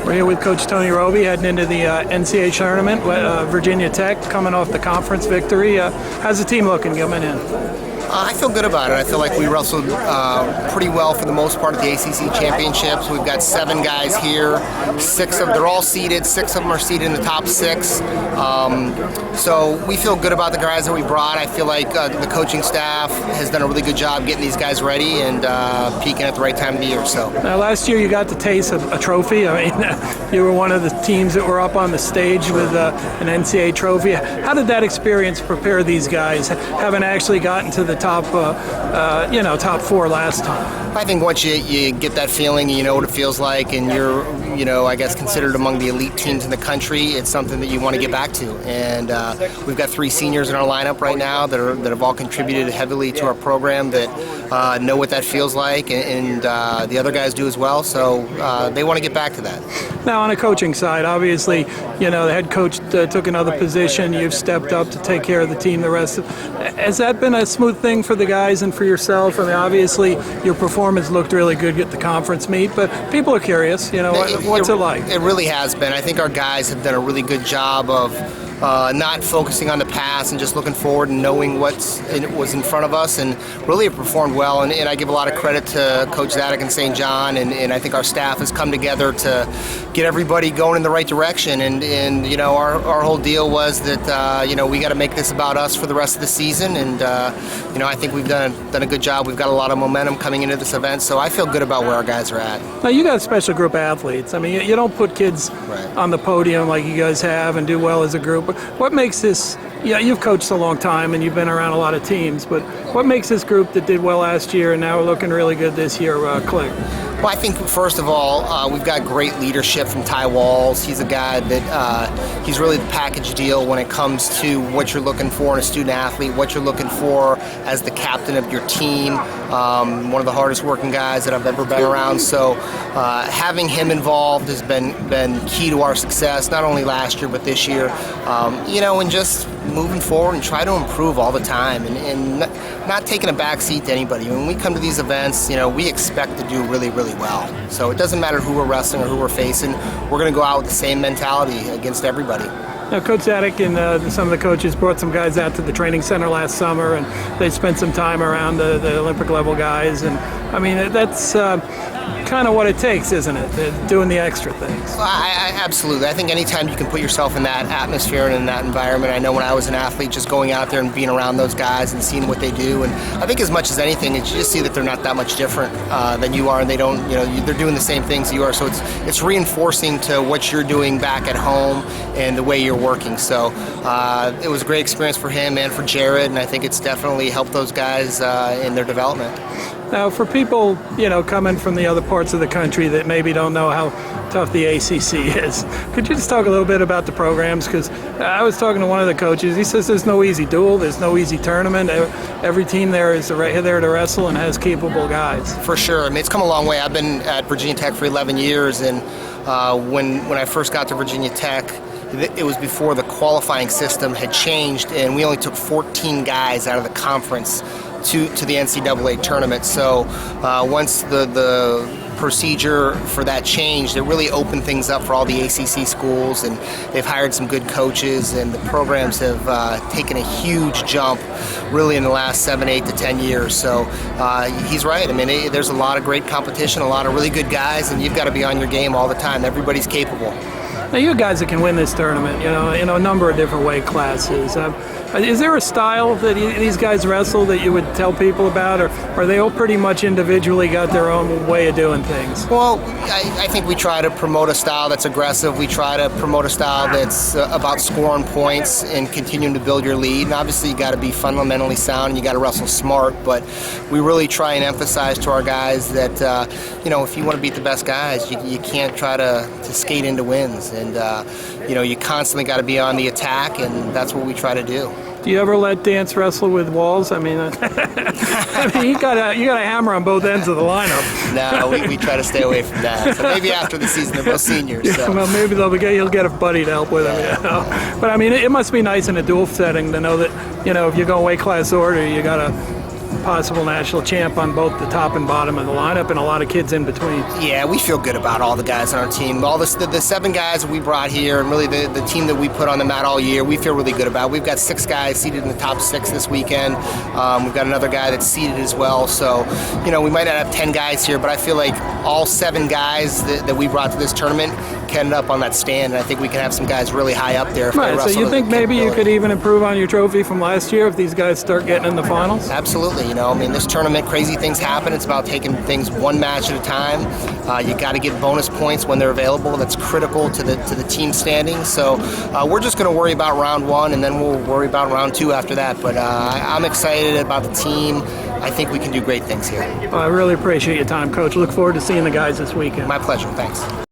We're here with Coach Tony Robie heading into the NCAA tournament. Virginia Tech coming off the conference victory. How's the team looking coming in? I feel good about it. I feel like we wrestled pretty well for the most part at the ACC championships. We've got 7 guys here. They're all seeded. 6 of them are seeded in the top 6. So we feel good about the guys that we brought. I feel like the coaching staff has done a really good job getting these guys ready and peaking at the right time of the year. So now, last year you got to taste a trophy. I mean, you were one of the teams that were up on the stage with an NCAA trophy. How did that experience prepare these guys, having actually gotten to the top 4 last time? I think once you get that feeling, you know what it feels like, and you're, I guess, considered among the elite teams in the country, it's something that you want to get back to. And we've got 3 seniors in our lineup right now that have all contributed heavily to our program that know what that feels like, and the other guys do as well. So they want to get back to that. Now, on a coaching side, obviously, the head coach took another position. You've stepped up to take care of the team. Has that been a smooth thing for the guys and for yourself? I mean, obviously, your performance looked really good at the conference meet, but people are curious. What's it like? It really has been. I think our guys have done a really good job of not focusing on the past and just looking forward and knowing what was in front of us, and really have performed well. And I give a lot of credit to Coach Zadok and St. John, and I think our staff has come together to get everybody going in the right direction. And our whole deal was that we got to make this about us for the rest of the season. And I think we've done a good job. We've got a lot of momentum coming into this event, so I feel good about where our guys are at. Now, you got a special group of athletes. I mean, you don't put kids on the podium like you guys have and do well as a group. What makes this, you've coached a long time and you've been around a lot of teams, but what makes this group that did well last year and now are looking really good this year click? Well, I think, first of all, we've got great leadership from Ty Walls. He's a guy that he's really the package deal when it comes to what you're looking for in a student athlete, what you're looking for as the captain of your team. One of the hardest working guys that I've ever been around. So having him involved has been key to our success, not only last year but this year. And just moving forward and try to improve all the time and not taking a back seat to anybody. When we come to these events, we expect to do really, really well. So it doesn't matter who we're wrestling or who we're facing. We're going to go out with the same mentality against everybody. Now, Coach Zadok and some of the coaches brought some guys out to the training center last summer, and they spent some time around the Olympic level guys. And I mean, that's kind of what it takes, isn't it? Doing the extra things. Absolutely. I think anytime you can put yourself in that atmosphere and in that environment. I know when I was an athlete, just going out there and being around those guys and seeing what they do. And I think as much as anything, you just see that they're not that much different than you are, and they don't, they're doing the same things you are. So it's reinforcing to what you're doing back at home and the way you're working. So it was a great experience for him and for Jared, and I think it's definitely helped those guys in their development. Now, for people, coming from the other parts of the country that maybe don't know how tough the ACC is, could you just talk a little bit about the programs? Because I was talking to one of the coaches. He says there's no easy duel, there's no easy tournament. Every team there is there to wrestle and has capable guys. For sure. I mean, it's come a long way. I've been at Virginia Tech for 11 years, and when I first got to Virginia Tech, it was before the qualifying system had changed, and we only took 14 guys out of the conference to the NCAA tournament. So once the procedure for that changed, it really opened things up for all the ACC schools, and they've hired some good coaches, and the programs have taken a huge jump really in the last 7, 8 to 10 years. So he's right. I mean, there's a lot of great competition, a lot of really good guys, and you've got to be on your game all the time. Everybody's capable. Now, you guys that can win this tournament, in a number of different weight classes. Is there a style that these guys wrestle that you would tell people about, or are they all pretty much individually got their own way of doing things? Well, I think we try to promote a style that's aggressive. We try to promote a style that's about scoring points and continuing to build your lead. And obviously, you got to be fundamentally sound and you got to wrestle smart. But we really try and emphasize to our guys that if you want to beat the best guys, you can't try to skate into wins. And you constantly got to be on the attack, and that's what we try to do. Do you ever let Dance wrestle with Walls? I mean, you got a hammer on both ends of the lineup. No, we try to stay away from that. So maybe after the season, they're both seniors. So. Well, maybe he'll get a buddy to help with him. But I mean, it must be nice in a dual setting to know that if you go weight class order, you got to possible national champ on both the top and bottom of the lineup, and a lot of kids in between. Yeah, we feel good about all the guys on our team. All the 7 guys that we brought here, and really the team that we put on the mat all year, we feel really good about. We've got 6 guys seated in the top 6 this weekend. We've got another guy that's seated as well. So, we might not have 10 guys here, but I feel like all 7 guys that we brought to this tournament can end up on that stand, and I think we can have some guys really high up there. Right, so you think maybe you could even improve on your trophy from last year if these guys start getting in the finals? Absolutely. This tournament, crazy things happen. It's about taking things one match at a time. You got to get bonus points when they're available. That's critical to the team standings. So we're just going to worry about round 1, and then we'll worry about round 2 after that. But I'm excited about the team. I think we can do great things here. Well, I really appreciate your time, Coach. Look forward to seeing the guys this weekend. My pleasure. Thanks.